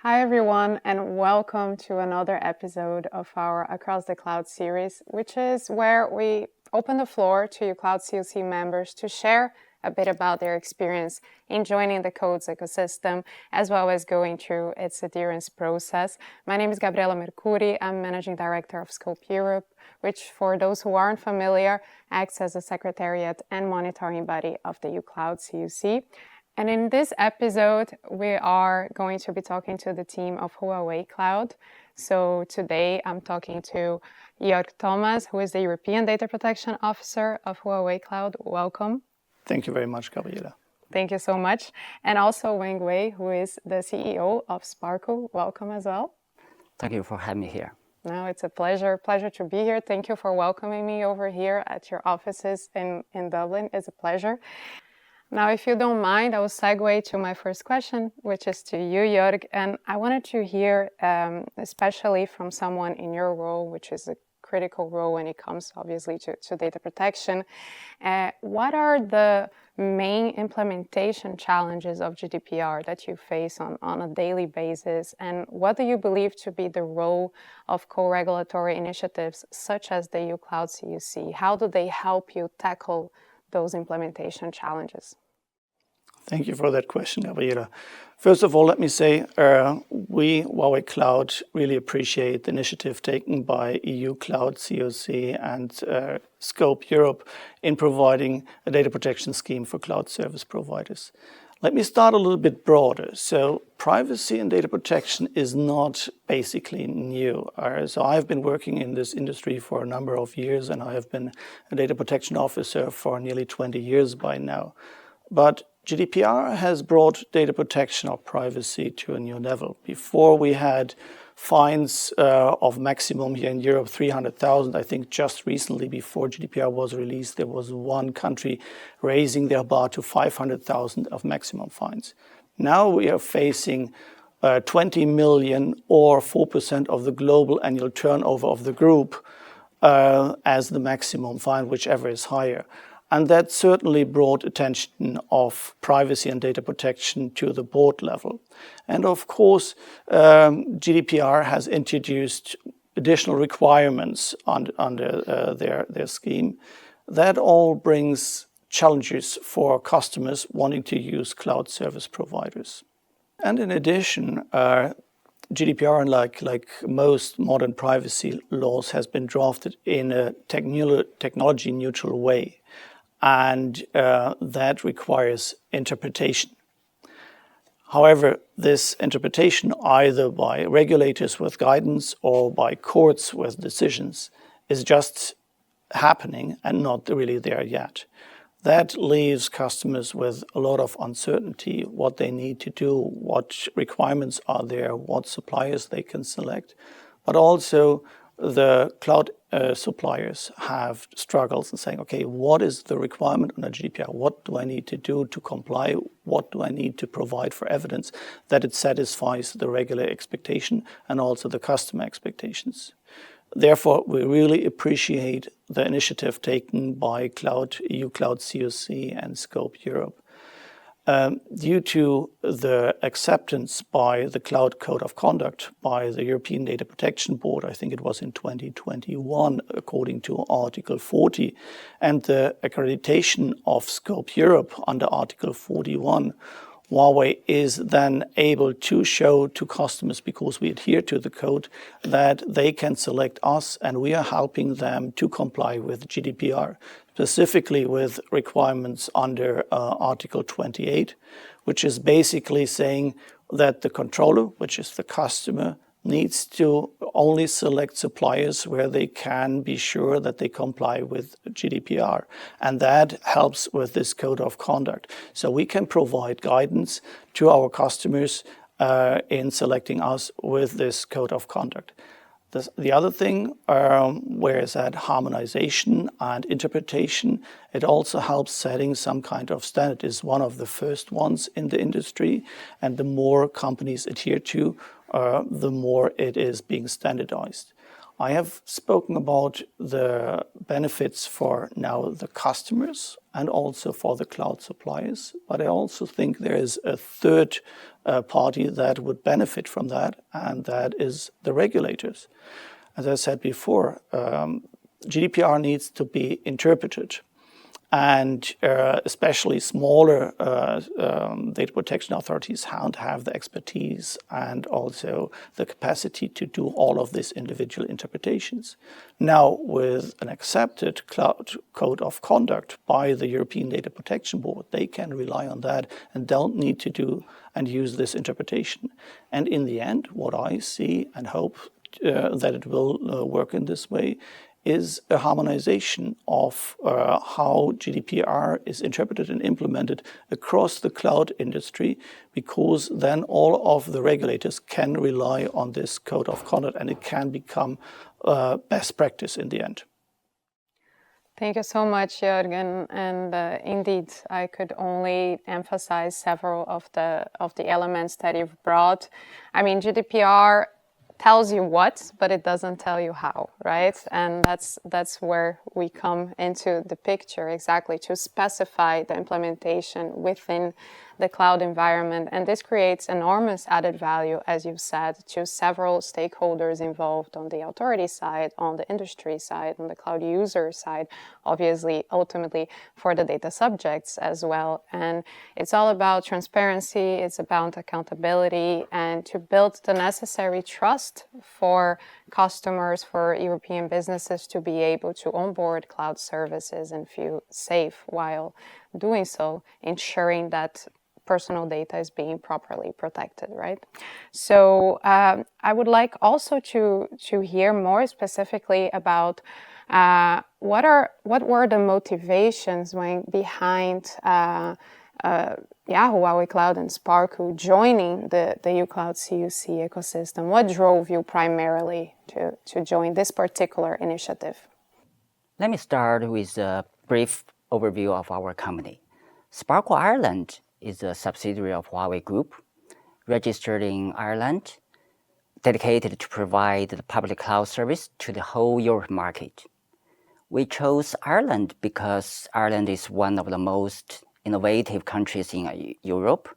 Hi everyone, and welcome to another episode of our Across the Cloud series, which is where we open the floor to EU Cloud CoC members to share a bit about their experience in joining the code's ecosystem, as well as going through its adherence process. My name is Gabriela Mercuri. I'm Managing Director of Scope Europe, which, for those who aren't familiar, acts as a secretariat and monitoring body of the EU Cloud CoC. And in this episode, we are going to be talking to the team of Huawei Cloud. So today I'm talking to Joerg Thomas, who is the European Data Protection Officer of Huawei Cloud. Welcome. Thank you very much, Gabriela. Thank you so much. And also Wang Wei, who is the CEO of Sparkoo. Welcome as well. Thank you for having me here. No, it's a pleasure to be here. Thank you for welcoming me over here at your offices in Dublin. It's a pleasure. Now, if you don't mind, I will segue to my first question, which is to you, Joerg. And I wanted to hear, especially from someone in your role, which is a critical role when it comes, obviously, to data protection. What are the main implementation challenges of GDPR that you face on a daily basis? And what do you believe to be the role of co-regulatory initiatives, such as the EU Cloud CoC? How do they help you tackle those implementation challenges? Thank you for that question, Gabriela. First of all, let me say we, Huawei Cloud, really appreciate the initiative taken by EU Cloud CoC and Scope Europe in providing a data protection scheme for cloud service providers. Let me start a little bit broader. So privacy and data protection is not basically new. So I've been working in this industry for a number of years, and I have been a data protection officer for nearly 20 years by now. But GDPR has brought data protection or privacy to a new level. Before we had fines of maximum here in Europe, 300,000. I think just recently, before GDPR was released, there was one country raising their bar to 500,000 of maximum fines. Now we are facing 20 million or 4% of the global annual turnover of the group as the maximum fine, whichever is higher. And that certainly brought attention of privacy and data protection to the board level. And of course, GDPR has introduced additional requirements under their scheme. That all brings challenges for customers wanting to use cloud service providers. And in addition, GDPR, like most modern privacy laws, has been drafted in a technology-neutral way. And that requires interpretation. However, this interpretation, either by regulators with guidance or by courts with decisions, is just happening and not really there yet. That leaves customers with a lot of uncertainty, what they need to do, what requirements are there, what suppliers they can select, but also the cloud suppliers have struggles in saying, okay, what is the requirement under GDPR? What do I need to do to comply? What do I need to provide for evidence that it satisfies the regular expectation and also the customer expectations? Therefore, we really appreciate the initiative taken by EU Cloud CoC and Scope Europe. Due to the acceptance by the Cloud Code of Conduct by the European Data Protection Board, I think it was in 2021, according to Article 40, and the accreditation of Scope Europe under Article 41, Huawei is then able to show to customers, because we adhere to the code, that they can select us and we are helping them to comply with GDPR, specifically with requirements under Article 28, which is basically saying that the controller, which is the customer, needs to only select suppliers where they can be sure that they comply with GDPR. And that helps with this code of conduct. So we can provide guidance to our customers in selecting us with this code of conduct. The other thing, where is that harmonization and interpretation, it also helps setting some kind of standard. It's one of the first ones in the industry, and the more companies adhere to, the more it is being standardized. I have spoken about the benefits for now the customers and also for the cloud suppliers, but I also think there is a third party that would benefit from that, and that is the regulators. As I said before, GDPR needs to be interpreted, and especially smaller data protection authorities don't have the expertise and also the capacity to do all of these individual interpretations. Now, with an accepted cloud code of conduct by the European Data Protection Board, they can rely on that and don't need to do and use this interpretation. And in the end, what I see and hope that it will work in this way is a harmonization of how GDPR is interpreted and implemented across the cloud industry, because then all of the regulators can rely on this code of conduct and it can become best practice in the end. Thank you so much, Jürgen. And indeed, I could only emphasize several of the elements that you've brought. I mean, GDPR tells you what, but it doesn't tell you how, right? And that's where we come into the picture, exactly, to specify the implementation within the cloud environment. And this creates enormous added value, as you've said, to several stakeholders involved on the authority side, on the industry side, on the cloud user side, obviously, ultimately for the data subjects as well. And it's all about transparency, it's about accountability, and to build the necessary trust for customers, for European businesses to be able to onboard cloud services and feel safe while doing so, ensuring that personal data is being properly protected, right? So I would like also to hear more specifically about what were the motivations behind Huawei Cloud and Sparkoo joining the EU Cloud CoC ecosystem. What drove you primarily to join this particular initiative? Let me start with a brief overview of our company. Sparkoo Ireland is a subsidiary of Huawei Group, registered in Ireland, dedicated to provide the public cloud service to the whole Europe market. We chose Ireland because Ireland is one of the most innovative countries in Europe.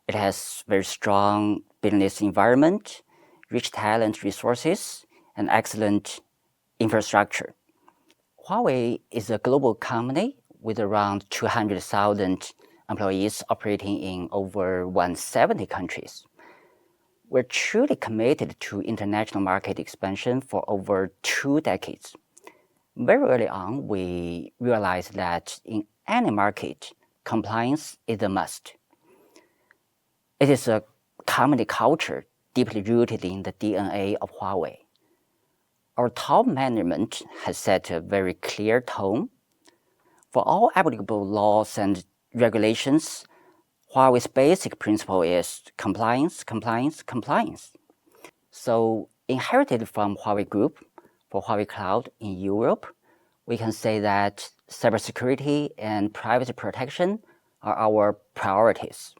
It has very strong business environment, rich talent resources, and excellent infrastructure. Huawei is a global company with around 200,000 employees operating in over 170 countries. We're truly committed to international market expansion for over 2 decades. Very early on, we realized that in any market, compliance is a must. It is a company culture deeply rooted in the DNA of Huawei. Our top management has set a very clear tone. For all applicable laws and regulations, Huawei's basic principle is compliance, compliance, compliance. So, inherited from Huawei Group for Huawei Cloud in Europe, we can say that cybersecurity and privacy protection are our priorities.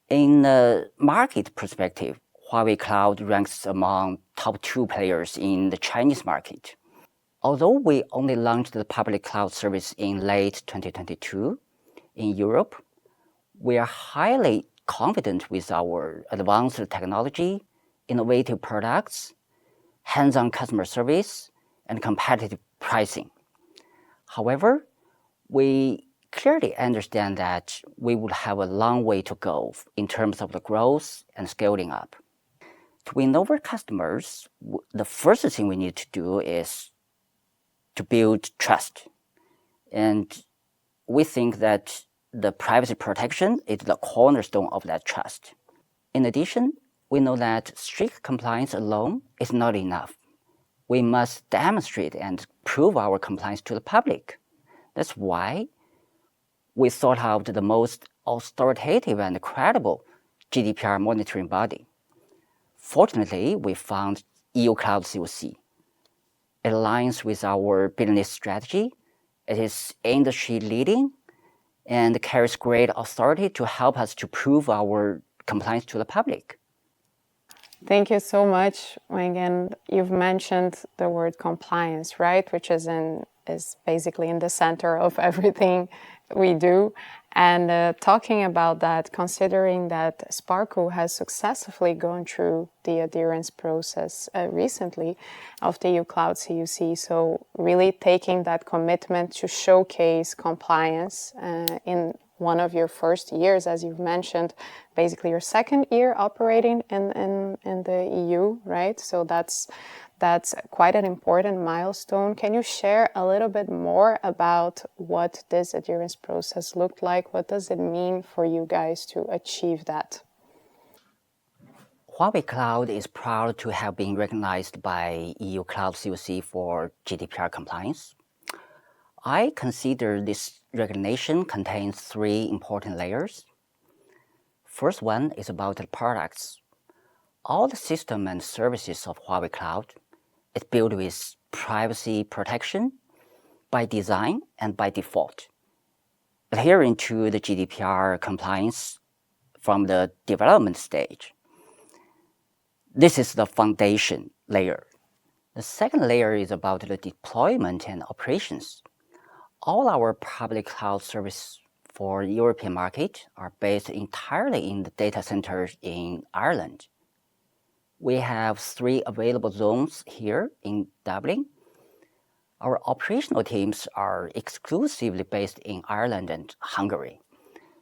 In the market perspective, Huawei Cloud ranks among top 2 players in the Chinese market. Although we only launched the public cloud service in late 2022 in Europe, we are highly confident with our advanced technology, innovative products, hands-on customer service, and competitive pricing. However, we clearly understand that we would have a long way to go in terms of the growth and scaling up. To win over customers, the first thing we need to do is to build trust. And we think that the privacy protection is the cornerstone of that trust. In addition, we know that strict compliance alone is not enough. We must demonstrate and prove our compliance to the public. That's why we sought out the most authoritative and credible GDPR monitoring body. Fortunately, we found EU Cloud CoC. It aligns with our business strategy. It is industry leading and carries great authority to help us to prove our compliance to the public. Thank you so much, Wang. And you've mentioned the word compliance, right? Which is basically in the center of everything we do. And talking about that, considering that Sparkoo has successfully gone through the adherence process recently of the EU Cloud CoC, so really taking that commitment to showcase compliance in one of your first years, as you've mentioned, basically your second year operating in the EU, right? So that's quite an important milestone. Can you share a little bit more about what this adherence process looked like? What does it mean for you guys to achieve that? Huawei Cloud is proud to have been recognized by EU Cloud CoC for GDPR compliance. I consider this recognition contains three important layers. First one is about the products. All the system and services of Huawei Cloud is built with privacy protection by design and by default, adhering to the GDPR compliance from the development stage. This is the foundation layer. The second layer is about the deployment and operations. All our public cloud services for the European market are based entirely in the data centers in Ireland. We have 3 available zones here in Dublin. Our operational teams are exclusively based in Ireland and Hungary.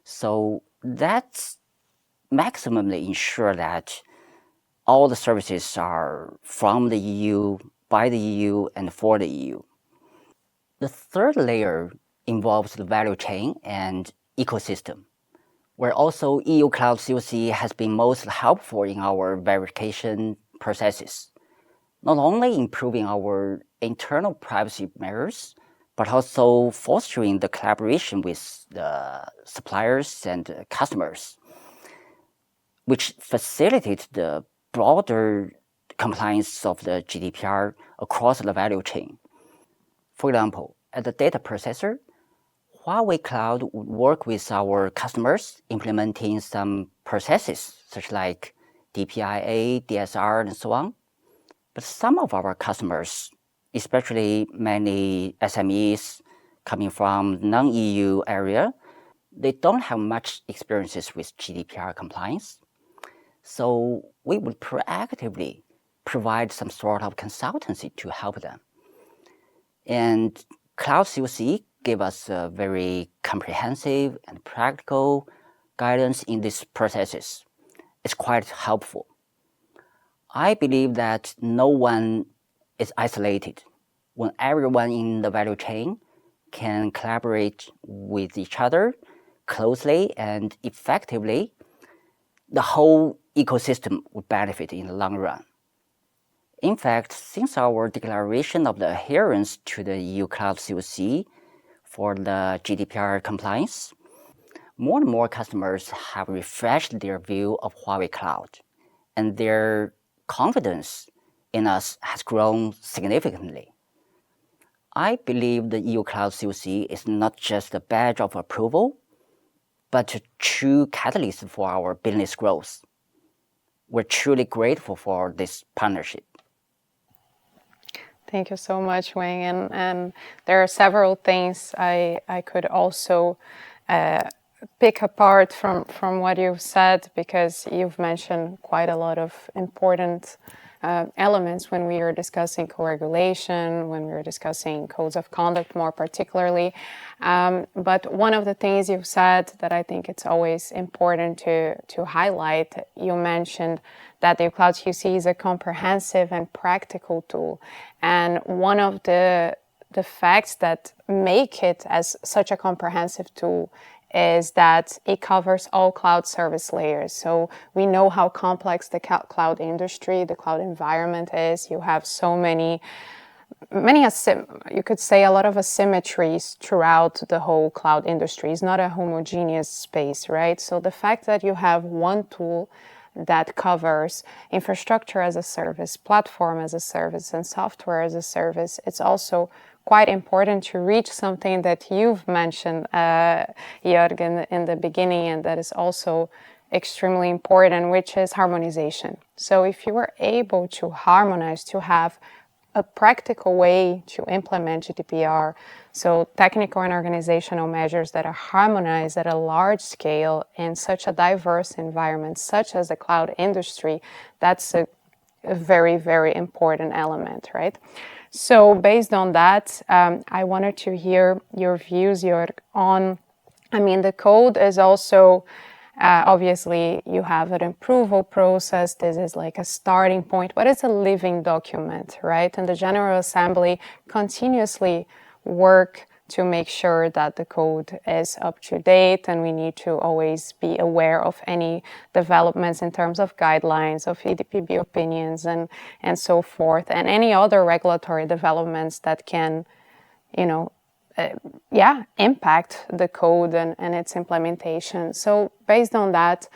So that's maximally ensure that all the services are from the EU, by the EU, and for the EU. The third layer involves the value chain and ecosystem, where also EU Cloud CoC has been most helpful in our verification processes, not only improving our internal privacy measures, but also fostering the collaboration with the suppliers and customers, which facilitates the broader compliance of the GDPR across the value chain. For example, at the data processor, Huawei Cloud would work with our customers implementing some processes such like DPIA, DSR, and so on. But some of our customers, especially many SMEs coming from non-EU area, they don't have much experiences with GDPR compliance. So we would proactively provide some sort of consultancy to help them. And Cloud CoC gave us a very comprehensive and practical guidance in these processes. It's quite helpful. I believe that no one is isolated. When everyone in the value chain can collaborate with each other closely and effectively, the whole ecosystem would benefit in the long run. In fact, since our declaration of the adherence to the EU Cloud CoC for the GDPR compliance, more and more customers have refreshed their view of Huawei Cloud, and their confidence in us has grown significantly. I believe the EU Cloud CoC is not just a badge of approval, but a true catalyst for our business growth. We're truly grateful for this partnership. Thank you so much, Wang. And there are several things I could also pick apart from what you've said, because you've mentioned quite a lot of important elements when we are discussing co-regulation, when we are discussing codes of conduct more particularly. But one of the things you've said that I think it's always important to highlight, you mentioned that the Cloud CoC is a comprehensive and practical tool. And one of the facts that make it as such a comprehensive tool is that it covers all cloud service layers. So we know how complex the cloud industry, the cloud environment is. You have so many, you could say a lot of asymmetries throughout the whole cloud industry. It's not a homogeneous space, right? So the fact that you have one tool that covers infrastructure as a service, platform as a service, and software as a service, it's also quite important to reach something that you've mentioned, Joerg, in the beginning, and that is also extremely important, which is harmonization. So if you were able to harmonize, to have a practical way to implement GDPR, so technical and organizational measures that are harmonized at a large scale in such a diverse environment, such as the cloud industry, that's a very, very important element, right? So based on that, I wanted to hear your views, Joerg, on, the code is also, obviously, you have an approval process. This is like a starting point, but it's a living document, right? And the General Assembly continuously work to make sure that the code is up to date, and we need to always be aware of any developments in terms of guidelines, of EDPB opinions, and so forth, and any other regulatory developments that can, impact the code and its implementation. So based on that,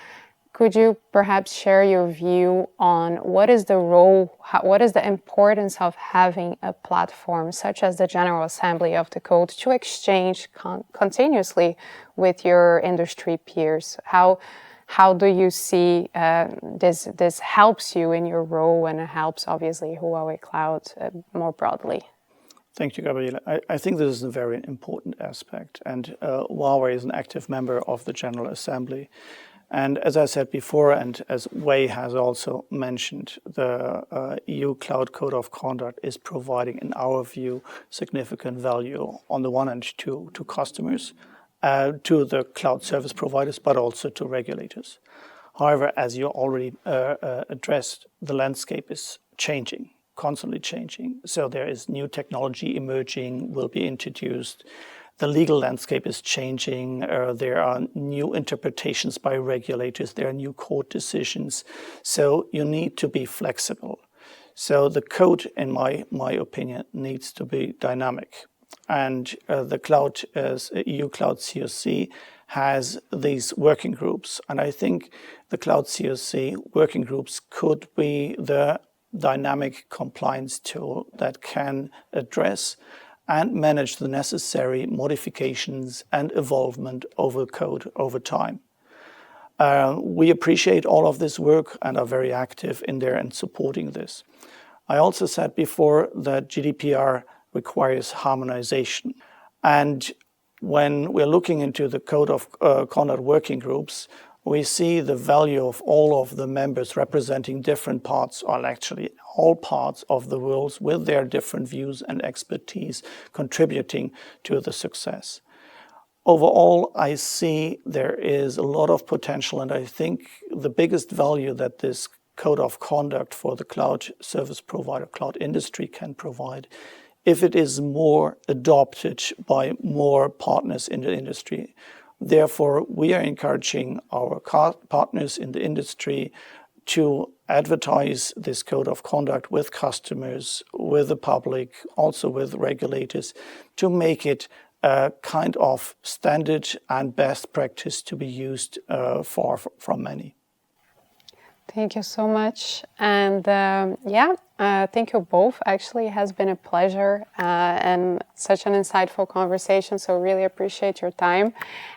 could you perhaps share your view on what is the role, what is the importance of having a platform such as the General Assembly of the Code to exchange continuously with your industry peers? How do you see this helps you in your role, and it helps obviously Huawei Cloud more broadly? Thank you, Gabriela. I think this is a very important aspect, and Huawei is an active member of the General Assembly. And as I said before, and as Wei has also mentioned, the EU Cloud Code of Conduct is providing, in our view, significant value on the one hand to customers, to the cloud service providers, but also to regulators. However, as you already addressed, the landscape is changing, constantly changing. So there is new technology emerging, will be introduced. The legal landscape is changing. There are new interpretations by regulators. There are new court decisions. So you need to be flexible. So the code, in my opinion, needs to be dynamic. And the cloud, as EU Cloud CoC, has these working groups. And I think the Cloud CoC working groups could be the dynamic compliance tool that can address and manage the necessary modifications and evolvement over code over time. We appreciate all of this work and are very active in there and supporting this. I also said before that GDPR requires harmonization. And when we're looking into the Code of Conduct working groups, we see the value of all of the members representing different parts, or actually all parts of the world, with their different views and expertise contributing to the success. Overall, I see there is a lot of potential, and I think the biggest value that this Code of Conduct for the cloud service provider, cloud industry can provide, if it is more adopted by more partners in the industry. Therefore, we are encouraging our partners in the industry to advertise this code of conduct with customers, with the public, also with regulators, to make it a kind of standard and best practice to be used from many. Thank you so much. And thank you both. Actually, it has been a pleasure and such an insightful conversation. So really appreciate your time.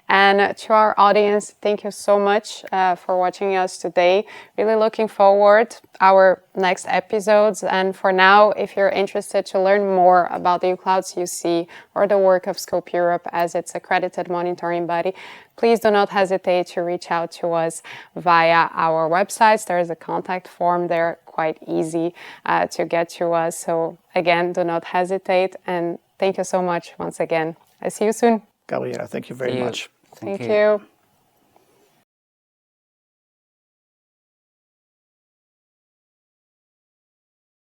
And to our audience, thank you so much for watching us today. Really looking forward our next episodes. And for now, if you're interested to learn more about the EU Cloud CoC or the work of Scope Europe as its accredited monitoring body, please do not hesitate to reach out to us via our websites. There is a contact form there, quite easy to get to us. So again, do not hesitate. And thank you so much once again. I see you soon. Gabriela, thank you very much. Thank you.